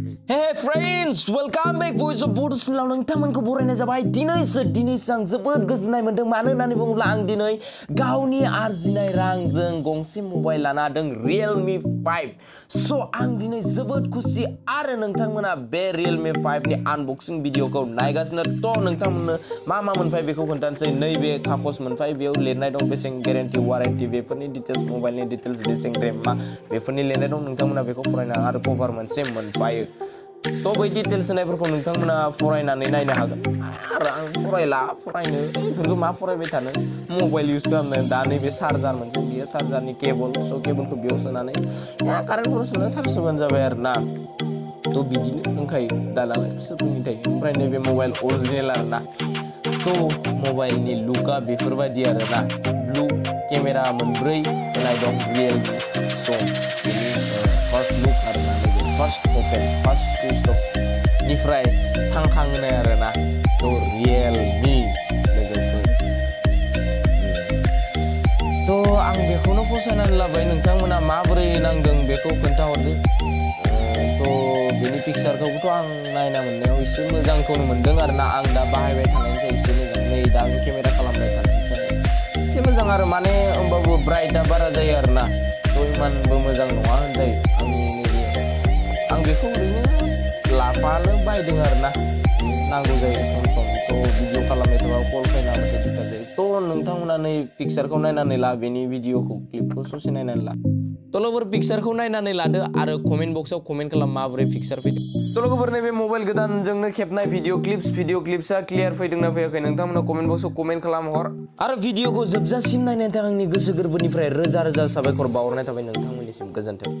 Hey friends, welcome back voice of Beautiplus नोंथांमोनखौ बरायनाय जाबाय दिनैसो आं जोबोद गोजोननाय मोनदों मानो होननानै बुङोब्ला आं दिनै गावनि आरजिनाय रांजों गंसे मबाइल लाना दों Realme 5 स' आं दिनै जोबोद खुसि आरो नोंथांमोना बे Realme 5 नि आनबक्सिं भिडिअखौ नायगासिनो थ' नोंथांमोननो मा मोनफाय बेखौ खोन्थानोसै नैबे खागज मोनफाय बेयाव लिरनाय दं बेसें गेरेन्टि वारेन्टि बेफोरनि डिटेल्स मबाइलनि डिटेल्स बेसें रेम मा बेफोरनि लिरनाय दं नोंथांमोना बेखौ फरायना आरो कभार मोनसे मोनफायो तो बै डिटेल्स होनायफोरखौ नोंथांमोना फरायनानै नायनो हागोन आरो आं फरायनो बेफोरखौ मा फरायबाय थानो मबाइल इउज खालामनो दा नैबे चार्जार मोनसे बियो चार्जारनि केबल स' केबलखौ बेयाव सोनानै कारेन्टफोर सोना चार्ज होबानो जाबाय आरो ना तो बिदिनो दंखायो दालाय सोरनि थायो ओमफ्राय नैबे मबाइल अरिजिनेल आरो ना तो मबाइलनि लुकआ बेफोरबायदि आरो ना ब्लु केमेरा मोनब्रै होनाय दं रियेलमि स' बेनि फार्स्ट लुक आरो ना first open first switch off निफ्राय थांखांनाय आरो ना तो रियेलमि लोगोफोर तो आं बेखौनो फसायनानै लाबाय नोंथांमोना माबोरै नांदों बेखौ खोन्थाहरदो तो बेनि पिक्चारखौबोथ' आं नायना मोननायाव एसे मोजांखौनो मोनदों आरो ना आं दा बाहायबाय थानायनिफ्राय एसे मोजां नै दा आं केमेरा खालामबाय थानायनिफ्राय एसे मोजां आरो माने होमबाबो ब्राइटआ बारा जायो आरो ना तो इमानबो मोजां नङा होनजायो आं बेखौ ओरैनो लाफानो बायदों आरो ना नांगौ जायो सम तो भिडिअ खालामबाय थाबा कल फैनानै दिगदार जायो तो नोंथांमोना नै पिक्चारखौ नायनानै ला बेनि भिडिअखौ क्लिपखौ ससे नायनानै ला तो लोगोफोर पिक्चारखौ नायनानै लादो आरो कमेन्ट बक्सआव कमेन्ट खालाम माबोरै पिक्चार फैदों तो लोगोफोर नैबे मबाइल गोदानजोंनो खेबनाय भिडिअ क्लिप्सआ क्लियार फैदोंना फैयाखै नोंथांमोना कमेन्ट बक्सआव कमेन्ट खालाम हर आरो भिडिअखौ जोबजासिम नायनायनि थाखाय आंनि गोसो गोरबोनिफ्राय रोजा रोजा साबायखर बावहरनाय थाबाय नोंथांमोननिसिम गोजोन्थों